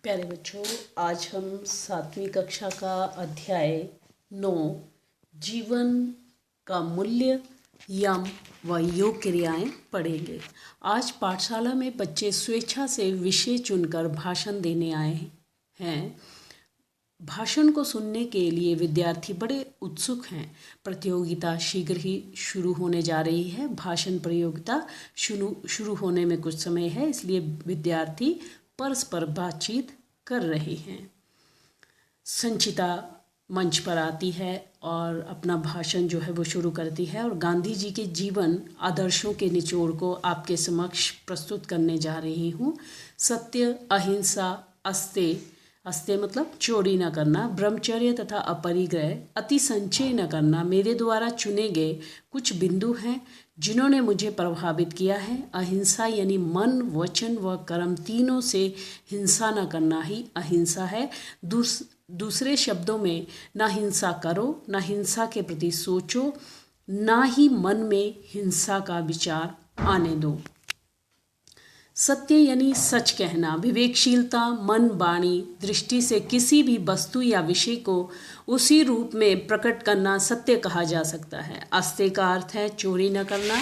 प्यारे बच्चों, आज हम 7वीं कक्षा का अध्याय 9 जीवन का मूल्य, यम व योग क्रियाएं पढ़ेंगे। आज पाठशाला में बच्चे स्वेच्छा से विषय चुनकर भाषण देने आए हैं। भाषण को सुनने के लिए विद्यार्थी बड़े उत्सुक हैं। प्रतियोगिता शीघ्र ही शुरू होने जा रही है। भाषण प्रतियोगिता शुरू होने में कुछ समय है, इसलिए विद्यार्थी परस्पर बातचीत कर रहे हैं। संचिता मंच पर आती है और अपना भाषण जो है वो शुरू करती है और गांधी जी के जीवन आदर्शों के निचोड़ को आपके समक्ष प्रस्तुत करने जा रही हूँ। सत्य, अहिंसा, अस्ते मतलब चोरी न करना, ब्रह्मचर्य तथा अपरिग्रह, अति संचय न करना मेरे द्वारा चुने गए कुछ बिंदु हैं जिन्होंने मुझे प्रभावित किया है। अहिंसा यानी मन, वचन व कर्म तीनों से हिंसा न करना ही अहिंसा है। दूसरे शब्दों में, ना हिंसा करो, ना हिंसा के प्रति सोचो, ना ही मन में हिंसा का विचार आने दो। सत्य यानी सच कहना, विवेकशीलता, मन, वाणी, दृष्टि से किसी भी वस्तु या विषय को उसी रूप में प्रकट करना सत्य कहा जा सकता है। अस्ते का अर्थ है चोरी न करना,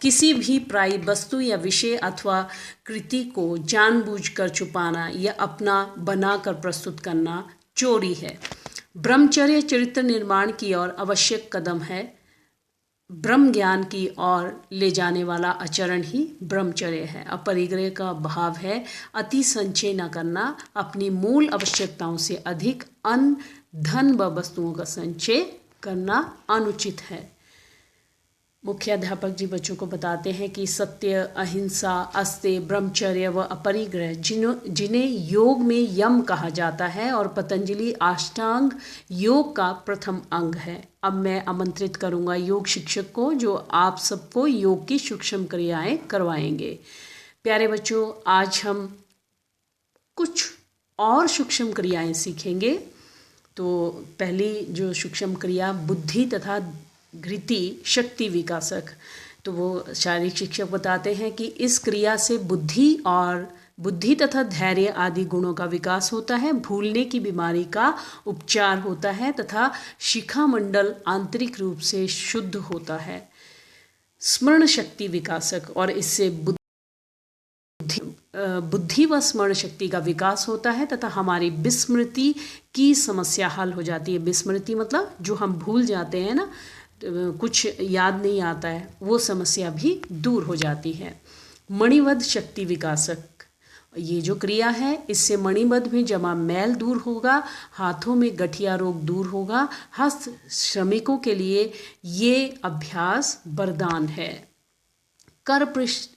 किसी भी पराई वस्तु या विषय अथवा कृति को जानबूझकर छुपाना या अपना बनाकर प्रस्तुत करना चोरी है। ब्रह्मचर्य चरित्र निर्माण की ओर आवश्यक कदम है। ब्रह्म ज्ञान की ओर ले जाने वाला आचरण ही ब्रह्मचर्य है। अपरिग्रह का भाव है अति संचय न करना, अपनी मूल आवश्यकताओं से अधिक अन्न, धन व वस्तुओं का संचय करना अनुचित है। मुख्याध्यापक जी बच्चों को बताते हैं कि सत्य, अहिंसा, अस्ते, ब्रह्मचर्य व अपरिग्रह जिन्हें योग में यम कहा जाता है और पतंजलि अष्टांग योग का प्रथम अंग है। अब मैं आमंत्रित करूंगा योग शिक्षक को, जो आप सबको योग की सूक्ष्म क्रियाएं करवाएंगे। प्यारे बच्चों, आज हम कुछ और सूक्ष्म क्रियाएं सीखेंगे। तो पहली जो सूक्ष्म क्रिया बुद्धि तथा घृति शक्ति विकासक, तो वो शारीरिक शिक्षक बताते हैं कि इस क्रिया से बुद्धि तथा धैर्य आदि गुणों का विकास होता है, भूलने की बीमारी का उपचार होता है तथा शिखामंडल आंतरिक रूप से शुद्ध होता है। स्मरण शक्ति विकासक, और इससे बुद्धि व स्मरण शक्ति का विकास होता है तथा हमारी विस्मृति की समस्या हल हो जाती है। विस्मृति मतलब जो हम भूल जाते हैं ना, कुछ याद नहीं आता है, वो समस्या भी दूर हो जाती है। मणिबद्ध शक्ति विकासक, ये जो क्रिया है इससे मणिबद्ध में जमा मैल दूर होगा, हाथों में गठिया रोग दूर होगा। हस्त श्रमिकों के लिए ये अभ्यास वरदान है। कर पृष्ठ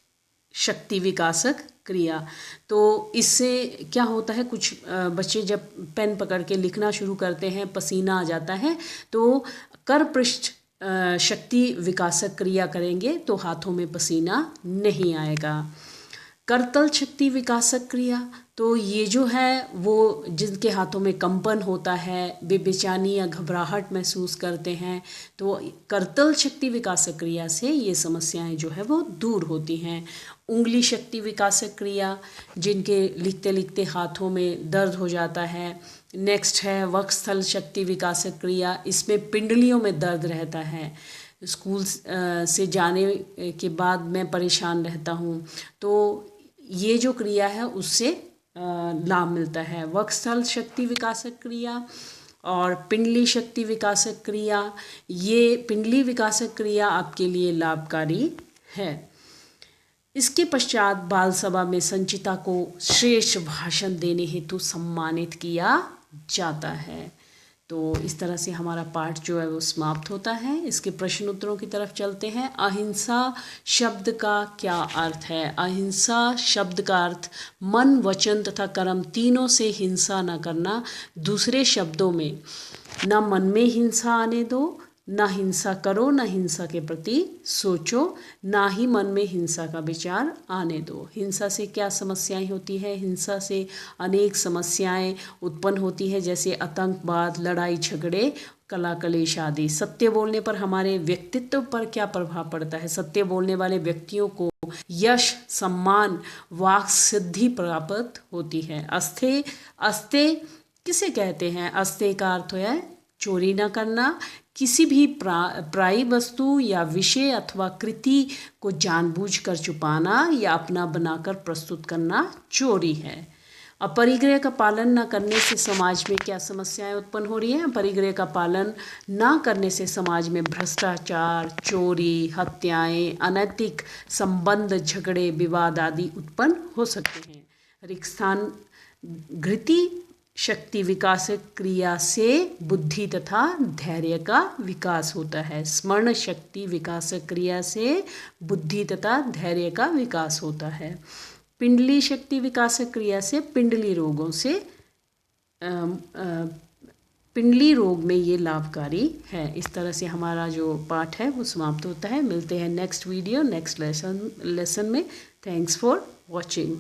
शक्ति विकासक क्रिया, तो इससे क्या होता है, कुछ बच्चे जब पेन पकड़ के लिखना शुरू करते हैं, पसीना आ जाता है, तो कर पृष्ठ शक्ति विकासक क्रिया करेंगे तो हाथों में पसीना नहीं आएगा। करतल शक्ति विकासक क्रिया, तो ये जो है वो जिनके हाथों में कंपन होता है, वे बेचैनी या घबराहट महसूस करते हैं, तो करतल शक्ति विकासक क्रिया से ये समस्याएं जो है वो दूर होती हैं। उंगली शक्ति विकासक क्रिया, जिनके लिखते लिखते हाथों में दर्द हो जाता है। नेक्स्ट है वक्षस्थल शक्ति विकासक क्रिया, इसमें पिंडलियों में दर्द रहता है। स्कूल से जाने के बाद मैं परेशान रहता हूँ, तो ये जो क्रिया है उससे लाभ मिलता है। वक्षस्थल शक्ति विकासक क्रिया और पिंडली शक्ति विकासक क्रिया, ये पिंडली विकासक क्रिया आपके लिए लाभकारी है। इसके पश्चात बाल सभा में संचिता को श्रेष्ठ भाषण देने हेतु सम्मानित किया जाता है। तो इस तरह से हमारा पाठ जो है वो समाप्त होता है। इसके प्रश्न उत्तरों की तरफ चलते हैं। अहिंसा शब्द का क्या अर्थ है? अहिंसा शब्द का अर्थ मन, वचन तथा कर्म तीनों से हिंसा न करना। दूसरे शब्दों में, न मन में हिंसा आने दो, ना हिंसा करो, ना हिंसा के प्रति सोचो, ना ही मन में हिंसा का विचार आने दो। हिंसा से क्या समस्याएं होती है? हिंसा से अनेक समस्याएं उत्पन्न होती है, जैसे आतंकवाद, लड़ाई झगड़े, कला कलेश आदि। सत्य बोलने पर हमारे व्यक्तित्व पर क्या प्रभाव पड़ता है? सत्य बोलने वाले व्यक्तियों को यश, सम्मान, वाक सिद्धि प्राप्त होती है। अस्ते अस्ते किसे कहते हैं? अस्ते का अर्थ है चोरी न करना, किसी भी पराई वस्तु या विषय अथवा कृति को जानबूझकर छुपाना या अपना बनाकर प्रस्तुत करना चोरी है। अब परिग्रह का पालन न करने से समाज में क्या समस्याएं उत्पन्न हो रही हैं? परिग्रह का पालन न करने से समाज में भ्रष्टाचार, चोरी, हत्याएं, अनैतिक संबंध, झगड़े, विवाद आदि उत्पन्न हो सकते हैं। रिक्त स्थान घृति शक्ति विकास क्रिया से बुद्धि तथा धैर्य का विकास होता है। स्मरण शक्ति विकास क्रिया से बुद्धि तथा धैर्य का विकास होता है। पिंडली शक्ति विकास क्रिया से पिंडली रोगों से पिंडली रोग में ये लाभकारी है। इस तरह से हमारा जो पाठ है वो समाप्त होता है। मिलते हैं नेक्स्ट वीडियो नेक्स्ट लेसन में। Thanks for watching.